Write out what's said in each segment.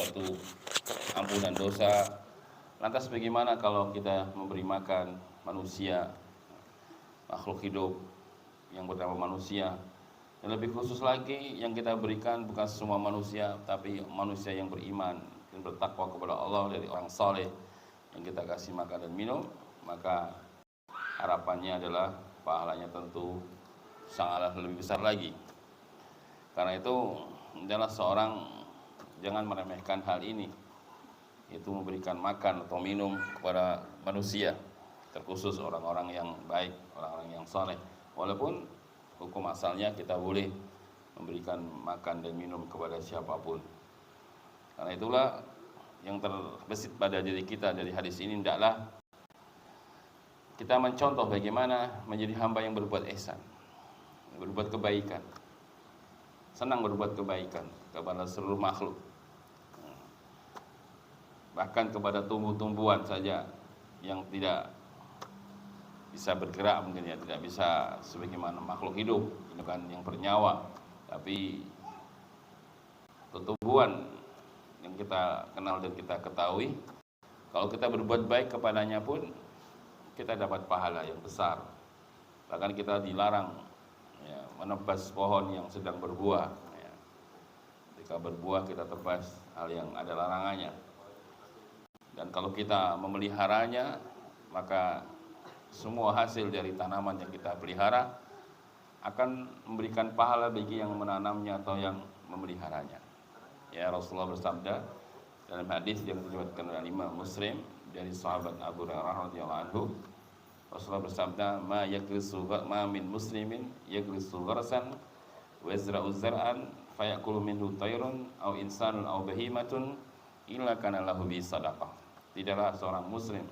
suatu ampunan dosa. Lantas bagaimana kalau kita memberi makan manusia, makhluk hidup yang bernama manusia? Dan lebih khusus lagi, yang kita berikan bukan semua manusia, tapi manusia yang beriman dan bertakwa kepada Allah dari orang saleh yang kita kasih makan dan minum, maka harapannya adalah pahalanya tentu sangatlah lebih besar lagi. Karena itu adalah seorang jangan meremehkan hal ini, yaitu memberikan makan atau minum kepada manusia, terkhusus orang-orang yang baik, orang-orang yang saleh. Walaupun hukum asalnya kita boleh memberikan makan dan minum kepada siapapun. Karena itulah yang terbesit pada diri kita dari hadis ini, hendaklah kita mencontoh bagaimana menjadi hamba yang berbuat ihsan, berbuat kebaikan, senang berbuat kebaikan kepada seluruh makhluk, bahkan kepada tumbuh-tumbuhan saja yang tidak bisa bergerak, mungkin ya tidak bisa sebagaimana makhluk hidup itu kan yang bernyawa, tapi tumbuhan yang kita kenal dan kita ketahui, kalau kita berbuat baik kepadanya pun kita dapat pahala yang besar. Bahkan kita dilarang ya, menebas pohon yang sedang berbuah ya. Ketika berbuah kita tebas, hal yang ada larangannya. Dan kalau kita memeliharanya, maka semua hasil dari tanaman yang kita pelihara akan memberikan pahala bagi yang menanamnya atau yang memeliharanya. Ya, Rasulullah bersabda dalam hadis yang diriwayatkan oleh Imam Muslim dari sahabat Abu Hurairah radhiyallahu anhu, Rasulullah bersabda, ma min muslimin yagrisu gharsan wa yazra'u zar'an fayakulu minhu tayrun aw insanun aw bahimatun illa kana lahu bi sadaqah. Tidaklah seorang muslim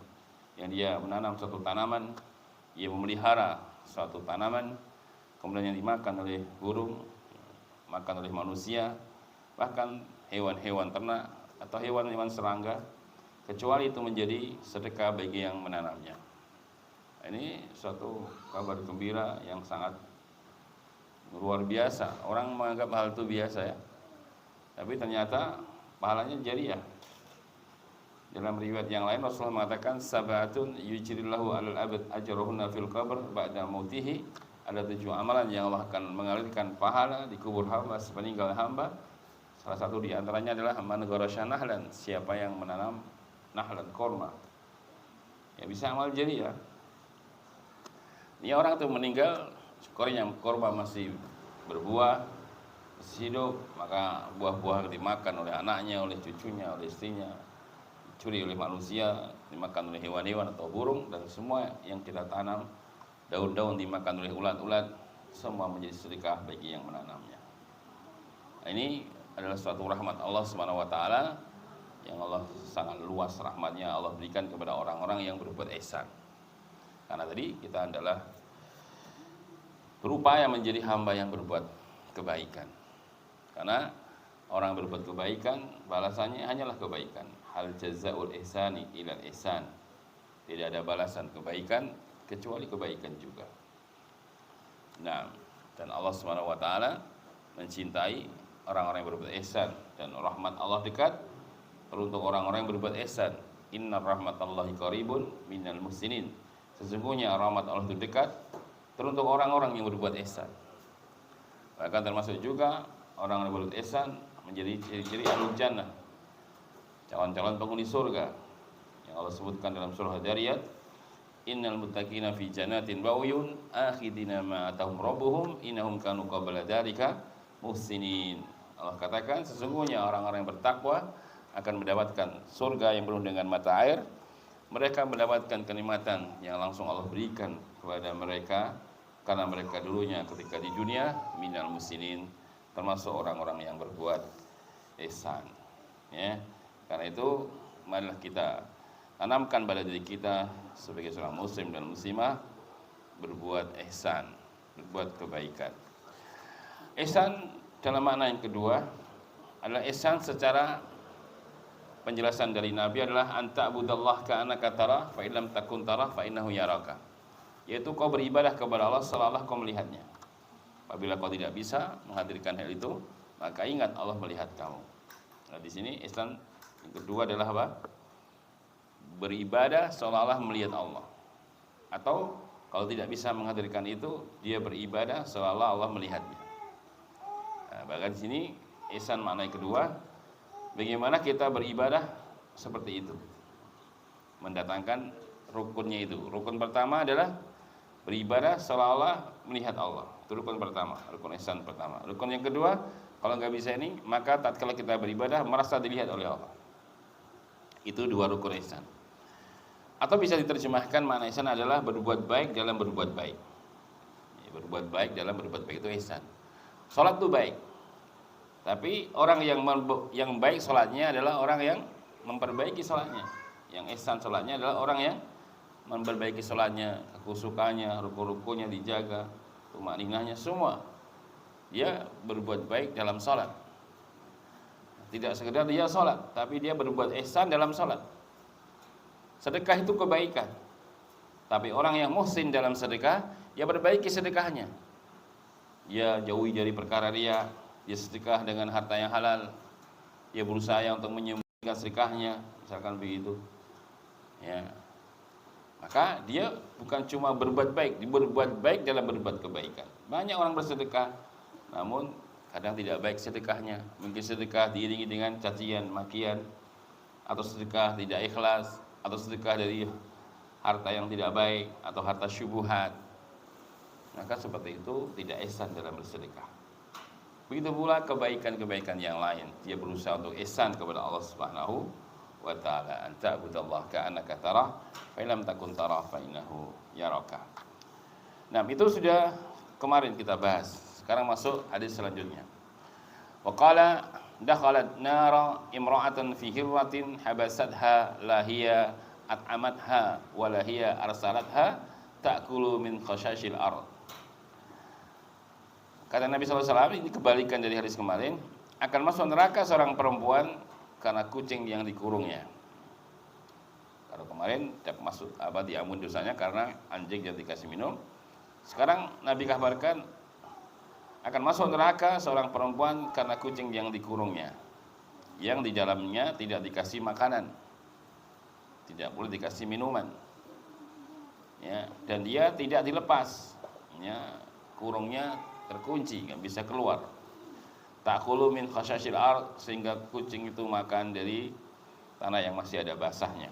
yang dia menanam suatu tanaman, ia memelihara suatu tanaman, kemudian yang dimakan oleh burung, makan oleh manusia, bahkan hewan-hewan ternak atau hewan-hewan serangga, kecuali itu menjadi sedekah bagi yang menanamnya. Ini suatu kabar gembira yang sangat luar biasa. Orang menganggap hal itu biasa ya, tapi ternyata pahalanya jariah. Dalam riwayat yang lain Rasulullah mengatakan sabatun yujrillahu alal abad ajruhunna fil qabr ba'da mautihi. Ada 7 amalan yang Allah akan mengalirkan pahala di kubur hamba sepeninggal hamba. Salah satu di antaranya adalah man gharasya nahlan, siapa yang menanam nahlan, korma. Ya bisa amal jariah. Ini orang itu meninggal, syukurnya korma masih berbuah, masih hidup, maka buah-buah dimakan oleh anaknya, oleh cucunya, oleh istrinya, dicuri oleh manusia, dimakan oleh hewan-hewan atau burung, dan semua yang kita tanam, daun-daun dimakan oleh ulat-ulat, semua menjadi sedekah bagi yang menanamnya. Nah, ini adalah suatu rahmat Allah Subhanahu wa taala yang Allah sangat luas rahmatnya Allah berikan kepada orang-orang yang berbuat ihsan. Karena tadi kita adalah berupaya menjadi hamba yang berbuat kebaikan. Karena orang berbuat kebaikan balasannya hanyalah kebaikan. Hal jazaul ihsani ilal ihsan. Tidak ada balasan kebaikan kecuali kebaikan juga. Nah, dan Allah Subhanahu wa taala mencintai orang-orang yang berbuat ihsan, dan rahmat Allah dekat teruntuk orang-orang yang berbuat ihsan. Inna rahmatallahi qaribun minal muhsinin. Sesungguhnya rahmat Allah itu dekat teruntuk orang-orang yang berbuat ihsan. Bahkan termasuk juga orang yang berbuat ihsan menjadi ciri-ciri ahlul jannah, calon-calon penghuni surga yang Allah sebutkan dalam surah Dariyat, innal muttaqina fi jannatin wa uyun akhidina ma atahum rabbuhum innahum kanu qabla dzalika muhsinin. Allah katakan sesungguhnya orang-orang yang bertakwa akan mendapatkan surga yang penuh dengan mata air. Mereka mendapatkan kenikmatan yang langsung Allah berikan kepada mereka karena mereka dulunya ketika di dunia minal muhsinin, termasuk orang-orang yang berbuat ihsan. Ya, karena itu marilah kita tanamkan pada diri kita sebagai seorang muslim dan muslimah berbuat ihsan, berbuat kebaikan. Ihsan dalam makna yang kedua adalah ihsan secara penjelasan dari Nabi adalah anta'budallah ka'annaka tarah fa illam takun tarah fa innahu yaraka. Yaitu kau beribadah kepada Allah seolah-olah kau melihatnya. Apabila kau tidak bisa menghadirkan hal itu, maka ingat Allah melihat kamu. Nah, di sini ihsan yang kedua adalah apa? Beribadah seolah-olah melihat Allah. Atau kalau tidak bisa menghadirkan itu, dia beribadah seolah-olah Allah melihatnya. Nah, bahkan di sini ihsan makna yang kedua, bagaimana kita beribadah seperti itu. Mendatangkan rukunnya itu. Rukun pertama adalah beribadah seolah-olah melihat Allah. Itu rukun pertama, rukun ihsan pertama. Rukun yang kedua, kalau nggak bisa ini, maka tatkala kita beribadah merasa dilihat oleh Allah. Itu dua rukun ihsan. Atau bisa diterjemahkan makna ihsan adalah berbuat baik dalam berbuat baik. Berbuat baik dalam berbuat baik itu ihsan. Salat itu baik. Tapi orang yang baik salatnya adalah orang yang memperbaiki salatnya. Yang ihsan salatnya adalah orang yang memperbaiki salatnya, kekusukannya, rukun-rukunnya dijaga, tumakninahnya semua. Dia berbuat baik dalam salat. Tidak sekedar dia salat, tapi dia berbuat ihsan dalam salat. Sedekah itu kebaikan. Tapi orang yang muhsin dalam sedekah, dia perbaiki sedekahnya. Dia jauhi dari perkara riya, dia sedekah dengan harta yang halal. Dia berusaha untuk menyembunyikan sedekahnya, misalkan begitu. Ya. Maka dia bukan cuma berbuat baik, dia berbuat baik dalam berbuat kebaikan. Banyak orang bersedekah, namun kadang tidak baik sedekahnya. Mungkin sedekah diiringi dengan cacian, makian, atau sedekah tidak ikhlas, atau sedekah dari harta yang tidak baik, atau harta syubhat. Maka seperti itu tidak ihsan dalam bersedekah. Begitu pula kebaikan-kebaikan yang lain. Dia berusaha untuk ihsan kepada Allah Subhanahu wa ta'ala. Anta abudallah ka'annaka tarah, fa illam takun tarah fa innahu yaraka. Nah, itu sudah kemarin kita bahas. Sekarang masuk hadis selanjutnya. Wa qala dakhalat nara imra'atan fi hirratin habasatha lahiya at'amatha wa lahiya arsalatha ta'kulu min khashashil ard. Kata Nabi SAW, ini kebalikan dari hadis kemarin, akan masuk neraka seorang perempuan karena kucing yang dikurungnya. Kalau kemarin tidak masuk diampun dosanya karena anjing yang dikasih minum. Sekarang Nabi kabarkan akan masuk neraka seorang perempuan karena kucing yang dikurungnya, yang di dalamnya tidak dikasih makanan, tidak boleh dikasih minuman, ya, dan dia tidak dilepas, ya, kurungnya terkunci, nggak bisa keluar. Ta'kulu min khashashil ard, sehingga kucing itu makan dari tanah yang masih ada basahnya,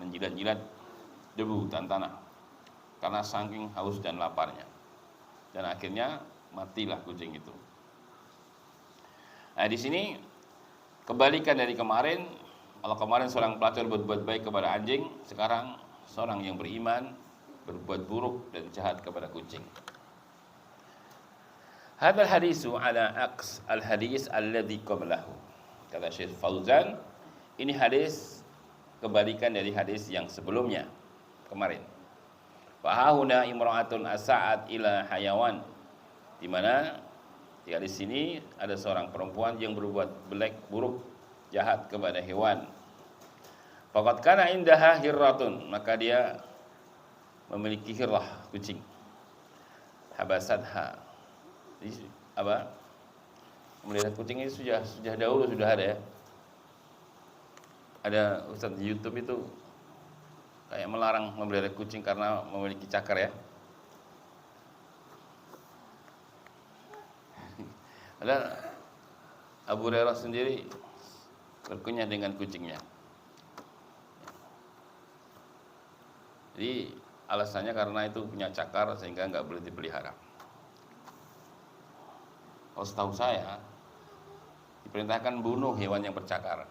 menjilat-jilat debu dan tanah karena saking haus dan laparnya, dan akhirnya matilah kucing itu. Nah, di sini kebalikan dari kemarin. Kalau kemarin seorang pelacur berbuat baik kepada anjing, sekarang seorang yang beriman berbuat buruk dan jahat kepada kucing. Hadzal hadisu ala aqs al hadis alladhi qablahu. Kata Syekh Fauzan, ini hadis kebalikan dari hadis yang sebelumnya kemarin. Fa hauna imra'atun asa'at ila hayawan, di mana di hadis ini ada seorang perempuan yang berbuat buruk jahat kepada hewan. Faqad kana indaha hirratun, maka dia memiliki hirrah kucing. Habasatha, apa? Melihara kucing ini sudah dahulu sudah ada ya. Ada ustaz di YouTube itu kayak melarang memelihara kucing karena memiliki cakar ya. Ada Abu Hurairah sendiri berkunyah dengan kucingnya. Jadi alasannya karena itu punya cakar sehingga nggak boleh dipelihara. Kalau setahu saya diperintahkan bunuh hewan yang bercakar.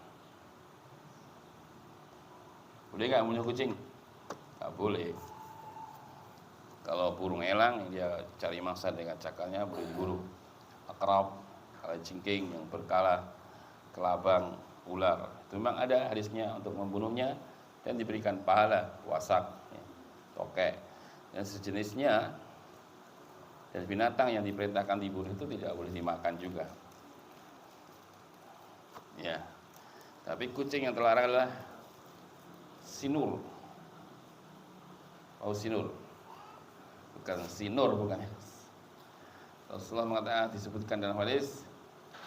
Boleh nggak bunuh kucing? Nggak boleh. Kalau burung elang dia cari mangsa dengan cakarnya boleh diburu. Akrab, kalajengking yang berkala, kelabang, ular. Itu memang ada hadisnya untuk membunuhnya dan diberikan pahala, wasak, tokek dan sejenisnya. Dan binatang yang diperintahkan dibunuh itu tidak boleh dimakan juga. Ya. Tapi kucing yang terlarang adalah sinur. Oh, sinur. Bukan sinur, bukan ya. Rasulullah mengatakan, disebutkan dalam hadis,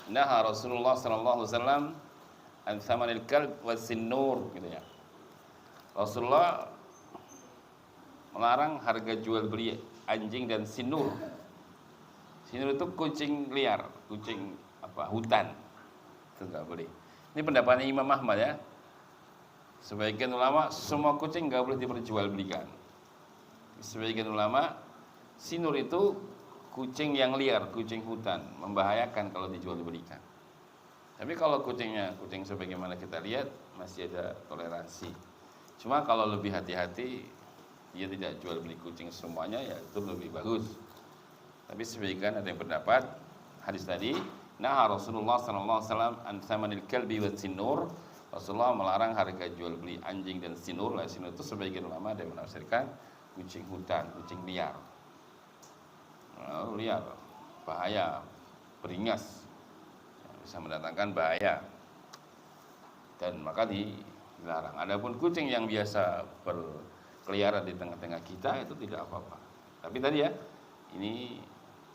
Nah, Rasulullah sallallahu alaihi wasallam an thamanil kalb wasin-nur gitu ya. Rasulullah melarang harga jual beli anjing dan sinur. Sinur itu kucing liar, kucing hutan. Itu enggak boleh. Ini pendapatnya Imam Ahmad ya. Sebagian ulama semua kucing enggak boleh diperjualbelikan. Sebagian ulama sinur itu kucing yang liar, kucing hutan, membahayakan kalau dijual belikan. Tapi kalau kucingnya kucing sebagaimana kita lihat masih ada toleransi. Cuma kalau lebih hati-hati, dia tidak jual beli kucing semuanya, ya itu lebih bagus. Tapi sebagian ada yang pendapat hadis tadi, nah Rasulullah sallallahu alaihi wasallam an thamanil kalbi wa sinur. Rasulullah melarang harga jual beli anjing dan sinur. Sinur itu sebagian ulama ada yang menafsirkan kucing hutan, kucing liar. Liar, bahaya, beringas, bisa mendatangkan bahaya, dan maka dilarang. Adapun kucing yang biasa berkeliaran di tengah-tengah kita itu tidak apa-apa. Tapi tadi ya, ini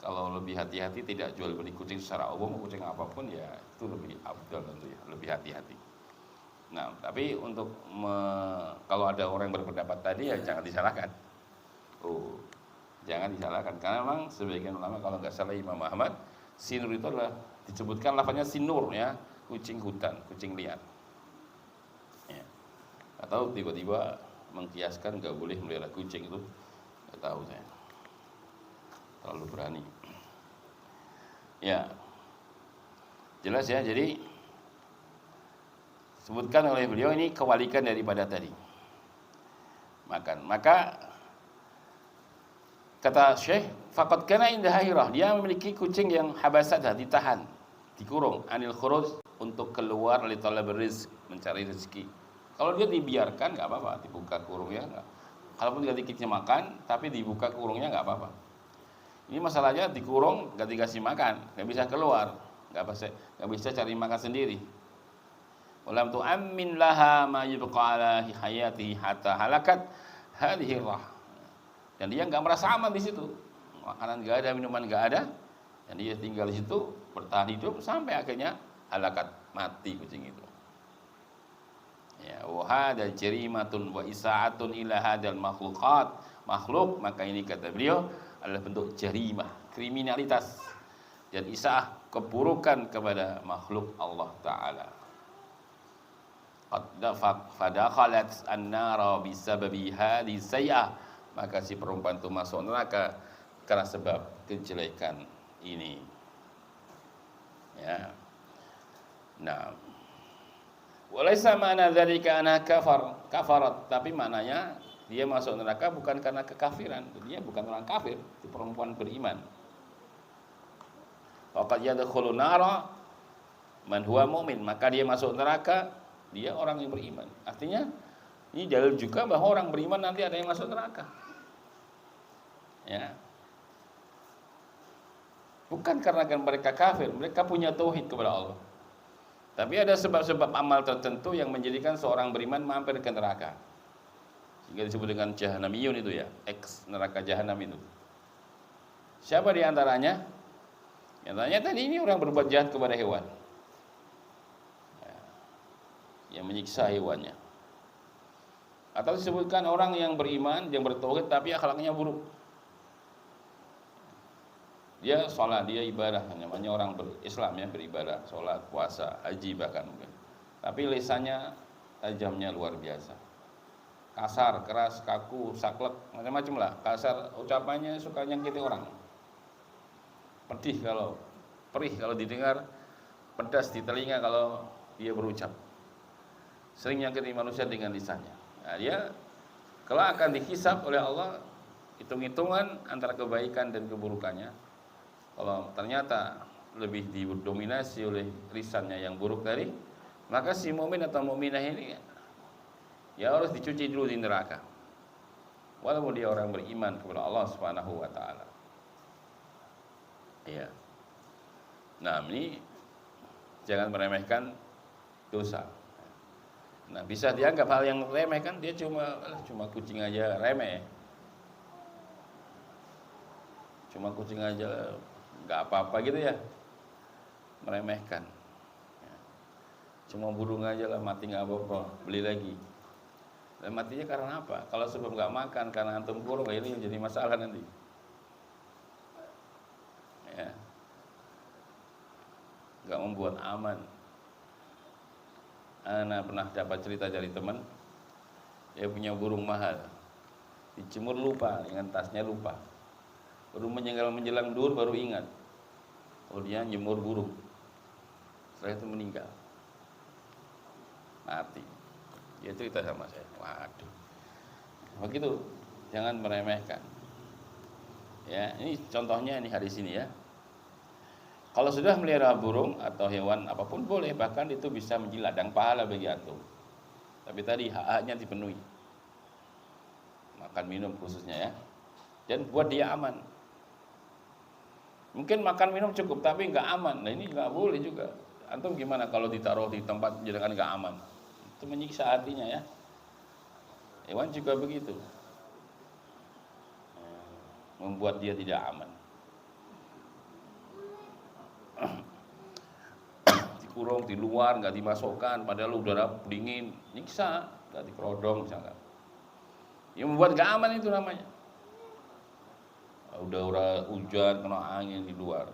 kalau lebih hati-hati, tidak jual beli kucing secara umum, kucing apapun ya itu lebih afdal tentu ya, lebih hati-hati. Nah, tapi untuk kalau ada orang yang berpendapat tadi ya jangan disalahkan. Jangan disalahkan, karena memang sebagian ulama, kalau nggak salah Imam Ahmad, sinur itu adalah disebutkan lafaznya sinur ya, kucing hutan, kucing liar. Ya. Atau tiba-tiba mengkiaskan nggak boleh melihara kucing, itu nggak tahu saya, terlalu berani. Ya, jelas ya. Jadi sebutkan oleh beliau ini kewalikan daripada tadi makan. Maka kata Syekh, faqad kana inda hairah, dia memiliki kucing yang habasadah, ditahan, dikurung, anil khuruj, untuk keluar li talabir rizq, mencari rezeki. Kalau dia dibiarkan nggak apa-apa, dibuka kurungnya nggak. Kalaupun nggak dikasih makan, tapi dibuka kurungnya nggak apa-apa. Ini masalahnya dikurung, nggak dikasih makan, nggak bisa keluar, nggak bisa cari makan sendiri. Walam tu'ammin laha ma yubqa ala hayatihi hatta halakat hadhihi rah. Dan dia nggak merasa aman di situ, makanan nggak ada, minuman nggak ada, dan dia tinggal di situ bertahan hidup sampai akhirnya halakat, mati kucing itu. Ya, wa hadza jarimatun wa isaatun ila hadzal makhluqat, makhluk. Maka ini kata beliau adalah bentuk jarimah, kriminalitas, dan isaah, keburukan kepada makhluk Allah Ta'ala. Qad fadakhalat an-nara bisababi hadhihi sayyi'ah, maka si perempuan itu masuk neraka karena sebab kejelekan ini. Ya. Nah, walaysa ma'na dzalika anha kafarat, tapi maknanya dia masuk neraka bukan karena kekafiran. Dia bukan orang kafir, itu perempuan beriman. Waqad yadkhulun nara man huwa mu'min, maka dia masuk neraka, dia orang yang beriman. Artinya ini dalil juga bahwa orang beriman nanti ada yang masuk neraka. Ya. Bukan karena mereka kafir, mereka punya tauhid kepada Allah. Tapi ada sebab-sebab amal tertentu yang menjadikan seorang beriman mampir ke neraka. Sehingga disebut dengan Jahannamiyun itu ya, ex neraka Jahannam itu. Siapa di antaranya? Yang tanya tadi, ini orang berbuat jahat kepada hewan. Ya. Yang menyiksa hewannya. Atau disebutkan orang yang beriman, yang bertauhid tapi akhlaknya buruk. Dia sholat, dia ibadah, namanya orang berislam ya, beribadah, sholat, puasa, haji bahkan mungkin. Tapi lisannya, tajamnya luar biasa. Kasar, keras, kaku, saklek, macam-macam lah. Kasar, ucapannya suka nyakiti orang. Perih kalau didengar, pedas di telinga kalau dia berucap. Sering nyakiti manusia dengan lisannya. Nah, dia kalau akan dihisab oleh Allah, hitung-hitungan antara kebaikan dan keburukannya. Kalau ternyata lebih didominasi oleh lisannya yang buruk tadi, maka si mukmin atau mukminah ini ya harus dicuci dulu di neraka. Walaupun dia orang beriman kepada Allah Subhanahu wa taala. Iya. Nah, ini jangan meremehkan dosa. Nah, bisa dianggap hal yang remeh kan, dia cuma kucing aja remeh. Cuma kucing aja nggak apa-apa gitu ya. meremehkan. Ya. Cuma burung aja lah mati nggak apa-apa, beli lagi. Dan matinya karena apa? Kalau sebab nggak makan karena antum kurung, ini yang jadi masalah nanti. Ya. Nggak membuat aman. Ana pernah dapat cerita dari teman, dia punya burung mahal, dicemur lupa, dengan tasnya lupa. Baru menjelang duhur baru ingat, oh dia jemur burung. Setelah itu meninggal, mati. Dia cerita sama saya, waduh, begitu, jangan meremehkan. Ya, ini contohnya ini hadis ini ya. Kalau sudah melihara burung atau hewan apapun boleh, bahkan itu bisa menjadi ladang pahala bagi antum. Tapi tadi hak-haknya dipenuhi. Makan minum khususnya ya. Dan buat dia aman. Mungkin makan minum cukup tapi nggak aman. Nah ini nggak boleh juga. Antum gimana kalau ditaruh di tempat jadikan nggak aman? Itu menyiksa hatinya ya. Hewan juga begitu. Membuat dia tidak aman. Dikurung di luar, nggak dimasukkan, padahal udara dingin, nyiksa, nggak dikerodong misalkan. Yang membuat nggak aman itu namanya. Udah hujan, kena angin di luar.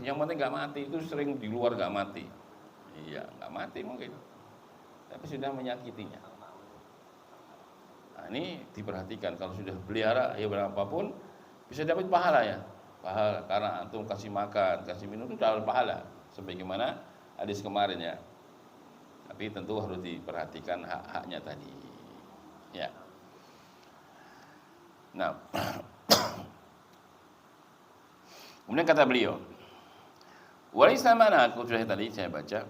Yang penting nggak mati, itu sering di luar nggak mati. Iya, nggak mati mungkin, tapi sudah menyakitinya. Nah, ini diperhatikan kalau sudah pelihara hewan apapun bisa dapat pahala ya. Pahala karena antum kasih makan, kasih minum itu dapat pahala. Sebagaimana hadis kemarin ya. Tapi tentu harus diperhatikan hak-haknya tadi. Ya. Nah. Kemudian kata beliau, "Walaysa mana," aku sudah tadi saya baca,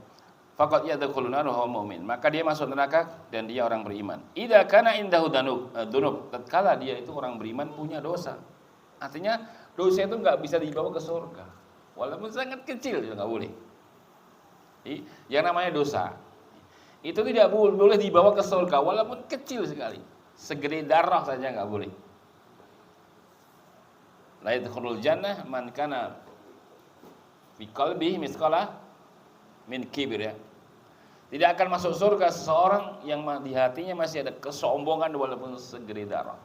"faqad yadkhulun nar wa mu'min." Maka dia masuk neraka dan dia orang beriman. Idza kana indahu dzunub, tatkala dia itu orang beriman punya dosa. Artinya dosa itu enggak bisa dibawa ke surga. Walaupun sangat kecil juga enggak boleh. Yang namanya dosa itu tidak boleh dibawa ke surga walaupun kecil sekali. Segede darah saja enggak boleh. La yadkhulul jannah man kana fi qalbihi misqala min kibir ya. Tidak akan masuk surga seseorang yang di hatinya masih ada kesombongan walaupun segede darah.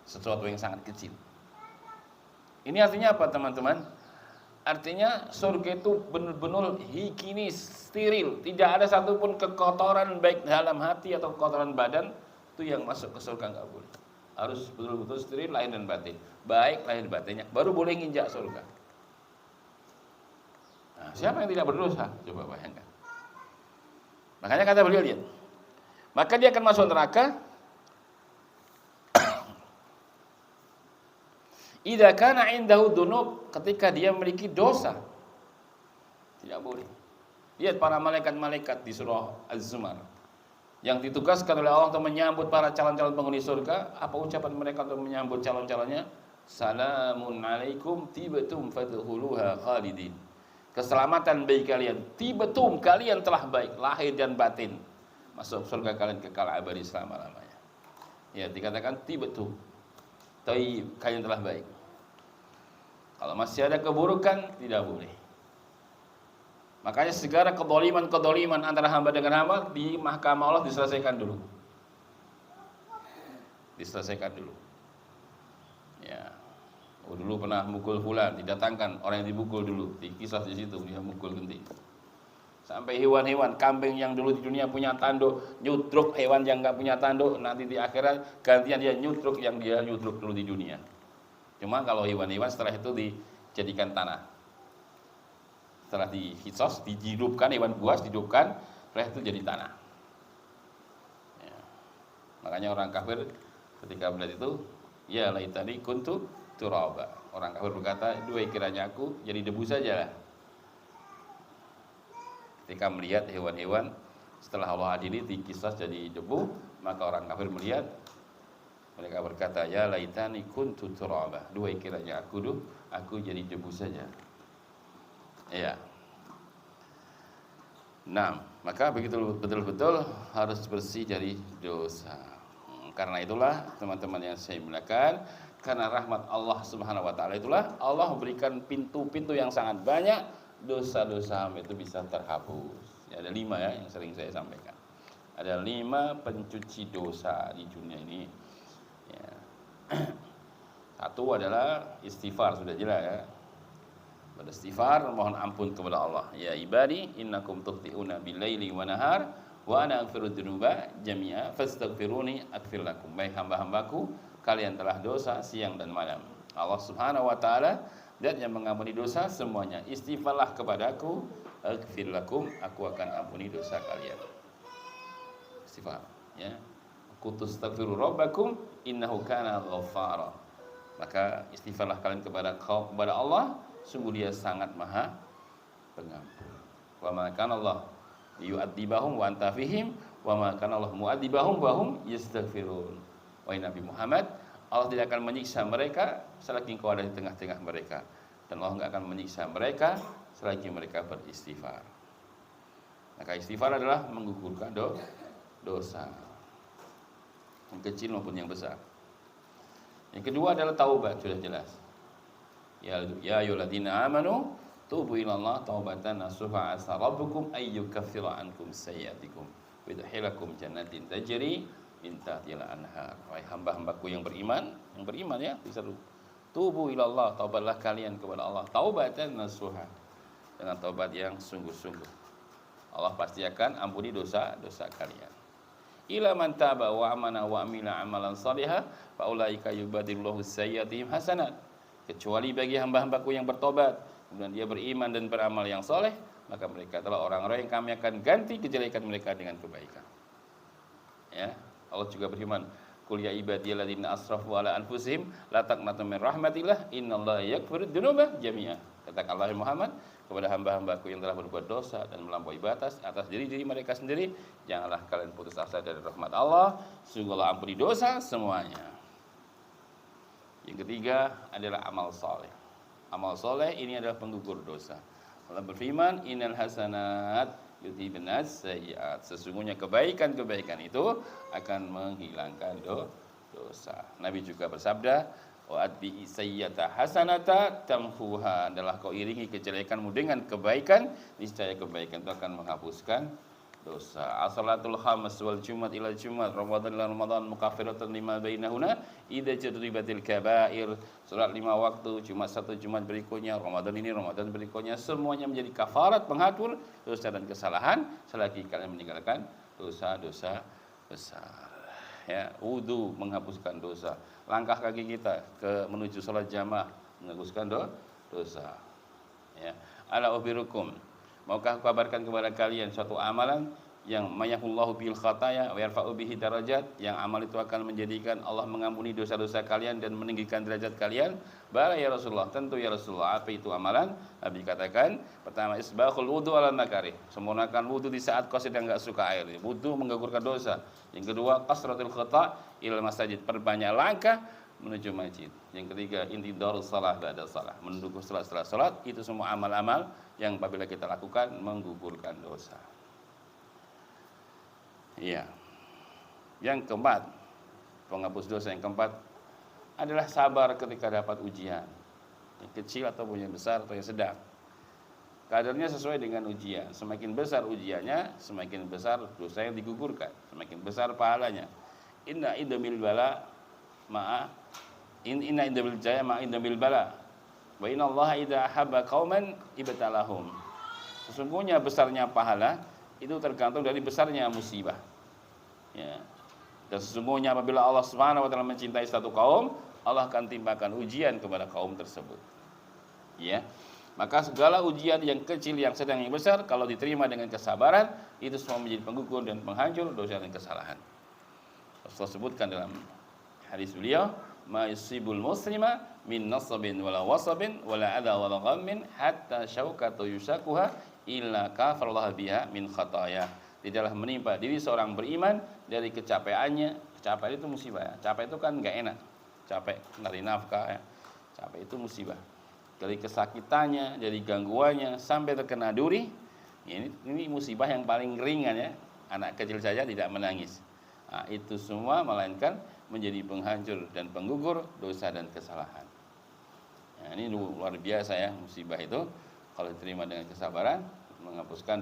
Sesuatu yang sangat kecil. Ini artinya apa teman-teman? Artinya surga itu benar-benar higienis, steril. Tidak ada satupun kekotoran baik dalam hati atau kekotoran badan itu yang masuk ke surga enggak boleh. Harus betul-betul steril lahir dan batin. Baik lahir batinnya baru boleh nginjak surga. Nah, siapa yang tidak berdosa? Coba bayangkan. Makanya kata beliau lihat. Maka dia akan masuk neraka idza kana indahu dzunub, ketika dia memiliki dosa. Tidak boleh. Lihat para malaikat-malaikat di surah Az-Zumar yang ditugaskan oleh Allah untuk menyambut para calon-calon penghuni surga. Apa ucapan mereka untuk menyambut calon-calonnya? Salamun alaikum tibtum fadkhuluha khalidin. Keselamatan bagi kalian. Tibtum, kalian telah baik lahir dan batin. Masuk surga kalian kekal abadi selama-lamanya. Ya, dikatakan tibtum. Taib, kalian telah baik. Kalau masih ada keburukan tidak boleh. Makanya segala kedoliman antara hamba dengan hamba di mahkamah Allah diselesaikan dulu. Diselesaikan dulu. Ya. Oh, dulu pernah mukul fulan, didatangkan orang yang dipukul dulu, dikisah di situ dia mukul genti. Sampai hewan-hewan, kambing yang dulu di dunia punya tanduk, nyutruk hewan yang enggak punya tanduk, nanti di akhirat gantian dia nyutruk yang dia nyutruk dulu di dunia. Cuma kalau hewan-hewan setelah itu dijadikan tanah. Setelah dihisos, dihidupkan, hewan buas dihidupkan, setelah itu jadi tanah. Ya. Makanya orang kafir ketika melihat itu, ya laitani kuntu turaba. Orang kafir berkata, duhai kiranya aku jadi debu saja. Ketika melihat hewan-hewan setelah Allah adili dikisas jadi debu, maka orang kafir melihat, mereka berkata, ya laitani kuntu turaba. Duhai kiranya aku jadi debu saja. Ya. Nah, maka betul-betul harus bersih dari dosa. Karena itulah teman-teman yang saya muliakan, karena rahmat Allah Subhanahu wa taala itulah Allah memberikan pintu-pintu yang sangat banyak, dosa-dosa hamba itu bisa terhapus. Ya, ada 5 ya yang sering saya sampaikan. Ada 5 pencuci dosa di dunia ini. Ya. Satu adalah istighfar, sudah jelas ya. Beristighfar, mohon ampun kepada Allah. Ya ibadi, innakum tukhti'una bil-laili wa nahar wa ana aghfiru dzunuba jami'a fastaghfiruni aghfir lakum. Baik hamba-hambaku, kalian telah dosa siang dan malam. Allah Subhanahu wa taala zat yang mengampuni dosa semuanya. Istighfarlah kepadaku, aghfir lakum, aku akan ampuni dosa kalian. Istighfar, ya. Kutustaghfiru rabbakum innahu kana ghaffara. Maka istighfarlah kalian kepada Allah, sungguh Dia sangat Maha Pengampun. Wa ma kana Allah yu'adzibahum wa anta fihim wa ma kana Allah mu'adzibahum wa hum yastaghfirun. Wahai Nabi Muhammad, Allah tidak akan menyiksa mereka selagi engkau ada di tengah-tengah mereka, dan Allah enggak akan menyiksa mereka selagi mereka beristighfar. Maka istighfar adalah menggugurkan dosa, yang kecil maupun yang besar. Yang kedua adalah taubat, sudah jelas. Ya ayyuhalladzina amanu tubu ilallah taubatan nasuha asa rabbukum ayyukaffira ankum sayyi'atikum wa yudkhilakum jannatin tajri min tahtiha al-anhar. Wahai hamba-hambaku yang beriman ya, bisa tubu ilallah, taubatlah kalian kepada Allah, taubatan nasuha, dengan taubat yang sungguh-sungguh. Allah pasti akan ampuni dosa-dosa kalian. Ila man taba wa amana wa amila amalan salihah fa ulaika yubadilullahu sayyi'atihim hasanat. Kecuali bagi hamba-hambaku yang bertobat kemudian dia beriman dan beramal yang soleh, maka mereka adalah orang-orang yang kami akan ganti kejelekan mereka dengan kebaikan. Ya, Allah juga berfirman, "Qul ya ibadiyalladzina asrafu ala anfusihim la taqnatu min rahmatillah innallaha yaghfiru dzunuba jami'a." Katakanlah Muhammad kepada hamba-hambaku yang telah berbuat dosa dan melampaui batas atas diri mereka sendiri, janganlah kalian putus asa dari rahmat Allah, sungguh Allah ampuni dosa semuanya. Yang ketiga adalah amal soleh. Amal soleh ini adalah penggugur dosa. Allah berfirman, "Innal hasanat yudhibnas sayyi'at." Sesungguhnya kebaikan-kebaikan itu akan menghilangkan dosa. Nabi juga bersabda, "Wa atbi sayyata hasanata tamhuha." Adalah kau iringi kejelekanmu dengan kebaikan, niscaya kebaikan itu akan menghapuskan dosa. As-salatul khams wal jumat ila jumat, ramadan ila ramadan, mukaffiratun lima bainahuna idza jadribatil kaba'ir. Salat 5 waktu, Jumat satu, Jumat berikutnya, Ramadan ini, Ramadan berikutnya, semuanya menjadi kafarat penghapus dosa dan kesalahan selagi kalian meninggalkan dosa-dosa besar. Ya, wudu menghapuskan dosa. Langkah kaki kita menuju salat jamaah menghapuskan dosa. Ya, ala ubirukum, maukah aku kabarkan kepada kalian suatu amalan yang mayahullahu bil khataya wa yarfa'u bihi darajat, yang amal itu akan menjadikan Allah mengampuni dosa-dosa kalian dan meninggikan derajat kalian? Bala ya Rasulullah, tentu ya Rasulullah. Apa itu amalan? Nabi katakan, pertama isbaghul wudu ala makarih, sempurnakan wudu di saat kau sedang enggak suka air. Wudu menggugurkan dosa. Yang kedua, kasratul khata' ilal masajid, perbanyak langkah menuju masjid. Yang ketiga, intidarus salah ba'da salah, mendukung setelah salat. Itu semua amal-amal yang apabila kita lakukan menggugurkan dosa. Iya. Yang keempat, penghapus dosa yang keempat adalah sabar ketika dapat ujian, yang kecil ataupun yang besar atau yang sedang. Kadarnya sesuai dengan ujian. Semakin besar ujiannya, semakin besar dosa yang digugurkan, semakin besar pahalanya. Inna idamil bala ma'a inna idamil jaya ma'a idamil bala. Wa inna Allah idza habba qauman ibtalahum. Sesungguhnya besarnya pahala itu tergantung dari besarnya musibah. Ya. Dan sesungguhnya apabila Allah Subhanahu wa taala mencintai satu kaum, Allah akan timpakan ujian kepada kaum tersebut. Ya. Maka segala ujian yang kecil, yang sedang, yang besar, kalau diterima dengan kesabaran, itu semua menjadi penggugur dan penghancur dosa dan kesalahan. Rasulullah sebutkan dalam hadis beliau, "Ma yusibul muslima min nasabin wala wasabin wala adha wala ghammin hatta syaukatu yusakuha illa kafarallahu biha min khataya." Tidaklah menimpa diri seorang beriman dari kecapeannya. Capek itu musibah ya. Capek itu kan enggak enak. Capek dari nafkah ya. Capek itu musibah. Dari kesakitannya, dari gangguannya sampai terkena duri. Ini musibah yang paling ringan ya. Anak kecil saja tidak menangis. Nah, itu semua melainkan menjadi penghancur dan penggugur dosa dan kesalahan. Nah, ini luar biasa ya musibah itu, kalau diterima dengan kesabaran menghapuskan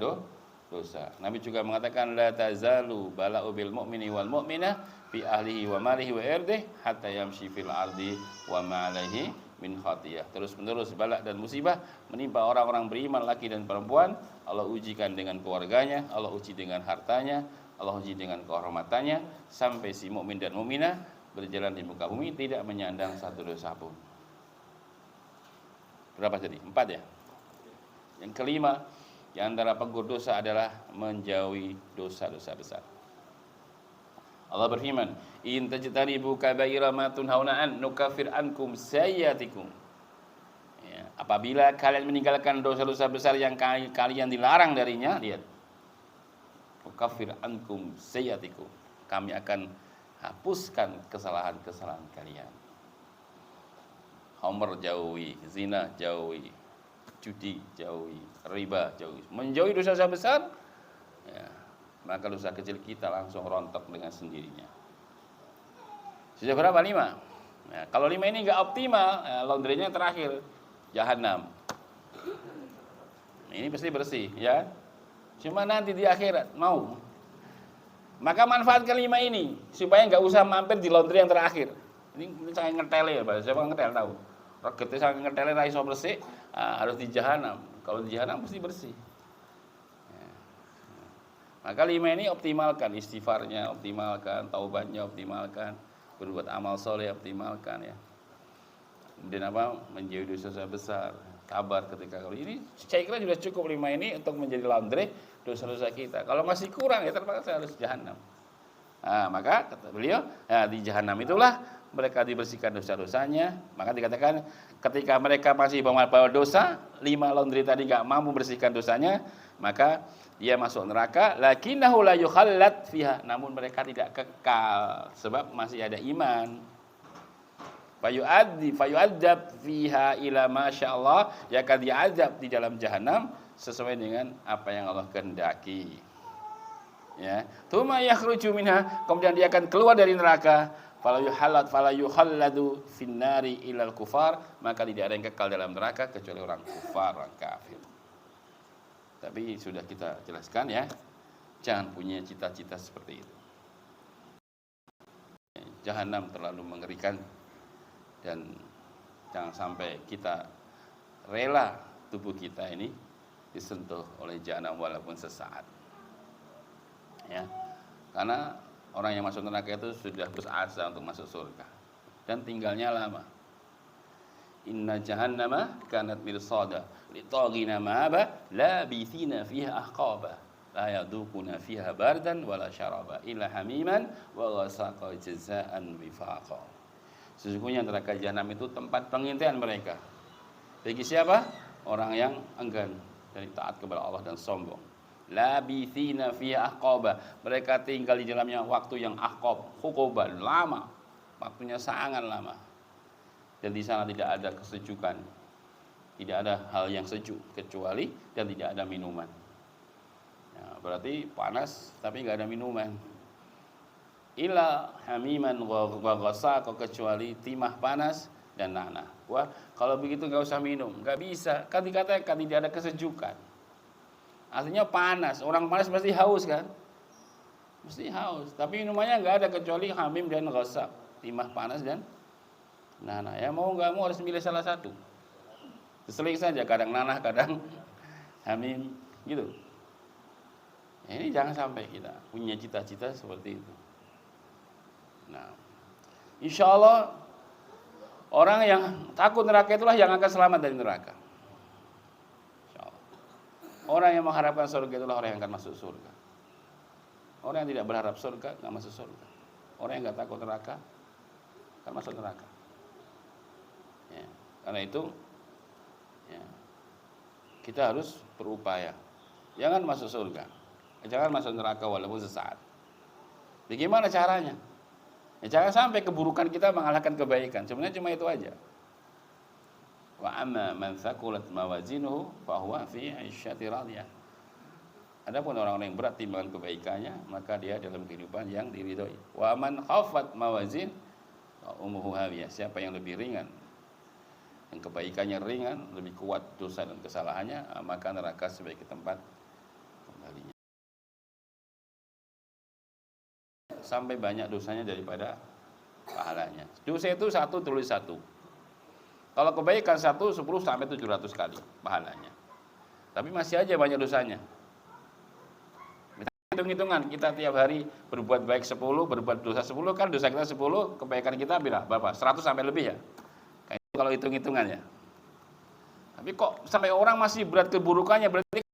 dosa. Nabi juga mengatakan la tazalu bala'u bil mu'mini wal mu'minah fi ahlihi wa malihi wa irdihi hatta yamshi fil ardi wa ma alaihi min khatiyah. Terus-menerus balak dan musibah menimpa orang-orang beriman laki dan perempuan. Allah ujikan dengan keluarganya, Allah uji dengan hartanya, Allah uji dengan kehormatannya, sampai si mukmin dan mukminah berjalan di muka bumi tidak menyandang satu dosa pun. Berapa tadi? 4 ya. Yang kelima, di antara penggugur dosa adalah menjauhi dosa-dosa besar. Allah berfirman, "In tajtanibu kaba'ira ma tunhauna an nukaffir ankum sayyiatikum." Ya, apabila kalian meninggalkan dosa-dosa besar yang kalian dilarang darinya, lihat. Nukaffir ankum sayyiatikum. Kami akan hapuskan kesalahan-kesalahan kalian. Homer jauhi, zina jauhi, judi jauhi, riba jauhi. Menjauhi dosa-dosa besar, ya, maka dosa kecil kita langsung rontok dengan sendirinya. Sudah berapa? 5. Nah, kalau 5 ini nggak optimal, laundrynya terakhir jahanam. Ini pasti bersih, ya. Cuma nanti di akhirat mau. Maka manfaatkan 5 ini supaya nggak usah mampir di laundry yang terakhir. Ini saya ngetele ya, Pak. Siapa ngetel tahu? Regete saya ngetele ra iso bersih, harus di jahanam. Kalau di jahanam pasti bersih. Maka 5 ini optimalkan, istighfarnya optimalkan, taubatnya optimalkan, berbuat amal soleh optimalkan ya. Kemudian apa? Menjauhi dosa-dosa besar, sabar ketika kalau ini saya kira sudah cukup 5 ini untuk menjadi laundry dosa-dosa kita. Kalau masih kurang ya terpaksa harus jahanam. Nah, maka kata beliau, ya, di jahanam itulah mereka dibersihkan dosa-dosanya. Maka dikatakan ketika mereka masih bawa dosa, 5 laundry tadi gak mampu bersihkan dosanya, maka dia masuk neraka. Lakinnahu la yukhallad fiha, namun mereka tidak kekal sebab masih ada iman. Fayu'adzab fiha ila masyaallah, ya akan diazab di dalam jahanam sesuai dengan apa yang Allah kehendaki. Ya, tsumma yakhruju minha, kemudian dia akan keluar dari neraka. Fala yukhalladu finnari ilal kufar, maka tidak ada yang kekal dalam neraka kecuali orang kufar, orang kafir. Tapi sudah kita jelaskan ya, jangan punya cita-cita seperti itu. Jahanam terlalu mengerikan dan jangan sampai kita rela tubuh kita ini disentuh oleh jahanam walaupun sesaat. Ya. Karena orang yang masuk neraka itu sudah berasa untuk masuk surga dan tinggalnya lama. Inna jahannama kanat mirsada litaghina ma'aba labithina fiha ahqaba la yaduquna fiha bardan wala syaraba illa hamiman wa ghasaqa jazaa'an wifaqa. Sesungguhnya neraka jahanam itu tempat pengintaian mereka. Bagi siapa? Orang yang enggan dari taat kepada Allah dan sombong. Labithina fiha ahqaba, mereka tinggal di dalamnya waktu yang ahqab, hukuban, lama, waktunya sangat lama. Dan di sana tidak ada kesejukan, tidak ada hal yang sejuk kecuali dan tidak ada minuman. Ya, berarti panas tapi nggak ada minuman. Ila hamiman wa ghasaqa, kecuali timah panas dan nanah. Wah, kalau begitu nggak usah minum, nggak bisa. Kan dikatakan tidak ada kesejukan. Artinya panas, orang panas pasti haus kan? Mesti haus, tapi minumannya nggak ada kecuali hamim dan ghasaq, timah panas dan nanah. Ya mau nggak mau harus milih salah satu. Seling saja, kadang nanah, kadang hamim, gitu. Ya, ini jangan sampai kita punya cita-cita seperti itu. Nah, insya Allah orang yang takut neraka itulah yang akan selamat dari neraka. Orang yang mengharapkan surga itulah orang yang akan masuk surga. Orang yang tidak berharap surga nggak masuk surga. Orang yang nggak takut neraka akan masuk neraka. Ya, karena itu ya, kita harus berupaya. Jangan masuk surga, jangan masuk neraka walaupun sesaat. Bagaimana caranya? Ya, jangan sampai keburukan kita mengalahkan kebaikan. Sebenarnya cuma itu aja. Wa amma man thaqulat mawazinuhu fa huwa fi 'isyatin radiyah. Adapun orang-orang yang berat timbangan kebaikannya, maka dia dalam kehidupan yang diridhoi. Wa man khaffat mawazin ummuhu hawiyah. Siapa yang lebih ringan, yang kebaikannya ringan, lebih kuat dosa dan kesalahannya, maka neraka sebagai tempat kembalinya. Sampai banyak dosanya daripada pahalanya. Dosa itu 1 tulis 1. Kalau kebaikan 1, 10 sampai 700 kali pahalanya. Tapi masih aja banyak dosanya. Hitung-hitungan, kita tiap hari berbuat baik 10, berbuat dosa 10, kan dosa kita 10, kebaikan kita berapa? 100 sampai lebih ya. Kayak itu kalau hitung-hitungan ya. Tapi kok sampai orang masih berat keburukannya, berarti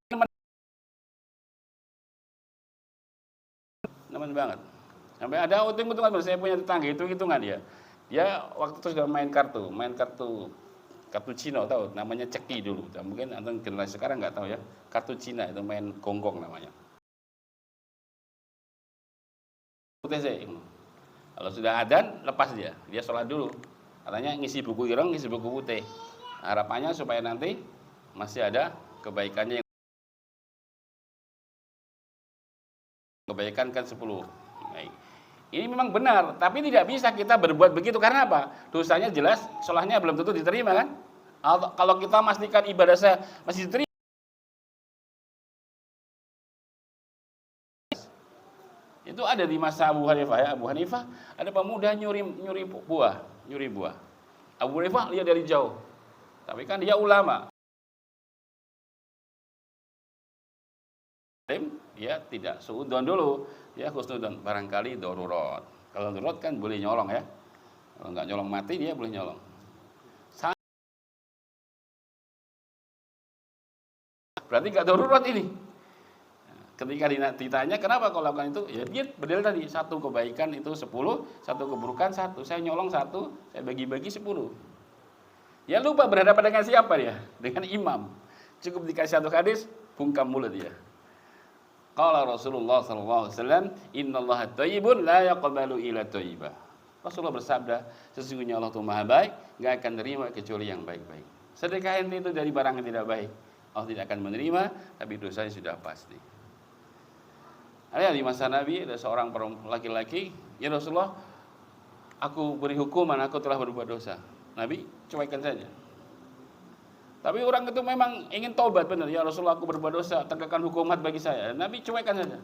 teman banget. Sampai ada hitung-hitungan, saya punya tetangga hitung-hitungan ya. Dia waktu itu sudah main kartu Cina, tahu namanya ceki dulu. Mungkin antum generasi sekarang nggak tahu ya. Kartu Cina itu main gonggong namanya. Kalau sudah adzan lepas dia sholat dulu. Katanya ngisi buku ireng, ngisi buku putih. Harapannya supaya nanti masih ada kebaikannya. Kebaikan kan 10. Baik. Ini memang benar, tapi tidak bisa kita berbuat begitu karena apa? Dosanya jelas, sholatnya belum tentu diterima kan? Kalau kita memastikan ibadah saya masih diterima, itu ada di masa Abu Hanifah ya. Abu Hanifah ada pemuda nyuri buah. Abu Hanifah lihat dari jauh. Tapi kan dia ulama. Dia tidak suudzon dulu, dia husnudzon, barangkali darurat. Kalau darurat kan boleh nyolong ya. Kalau nggak nyolong mati dia boleh nyolong. Berarti nggak darurat ini. Ketika ditanya kenapa kau lakukan itu, ya dia berdalil tadi, 1 kebaikan itu 10, 1 keburukan 1. Saya nyolong 1, saya bagi-bagi 10. Dia lupa berhadapan dengan siapa dia? Dengan imam. Cukup dikasih 1 hadis, bungkam mulut dia. Qala Rasulullah sallallahu alaihi wasallam, "Innallaha thayyibun la yaqbalu illa thayyiba." Rasulullah bersabda, sesungguhnya Allah itu Maha baik, enggak akan menerima kecuali yang baik-baik. Sedekah ente itu dari barang yang tidak baik, Allah tidak akan menerima, tapi dosanya sudah pasti. Ada di masa Nabi ada seorang laki-laki, "Ya Rasulullah, aku beri hukuman, aku telah berbuat dosa." Nabi cuekan saja. Tapi orang itu memang ingin taubat benar. "Ya Rasulullah, aku berbuat dosa, tegakkan hukuman bagi saya." Nabi cuekan saja.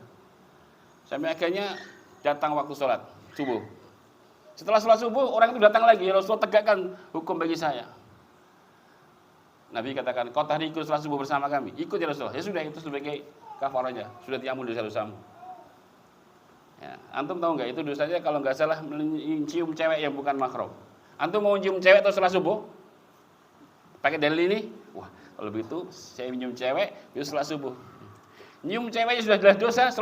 Sampai akhirnya datang waktu sholat subuh. Setelah sholat subuh, orang itu datang lagi, "Ya Rasulullah, tegakkan hukum bagi saya." Nabi katakan, "Kau tadi ikut sholat subuh bersama kami." "Ikut ya Rasulullah." "Ya sudah, itu sebagai kafarahnya, sudah diampuni dosa-dosamu." Ya, antum tahu nggak itu dosanya kalau nggak salah mencium cewek yang bukan mahram. Antum mau cium cewek atau sholat subuh? Pakai dalil ini, wah kalau begitu saya nyium cewek, itu sholat subuh. Nyium ceweknya sudah jelas dosa,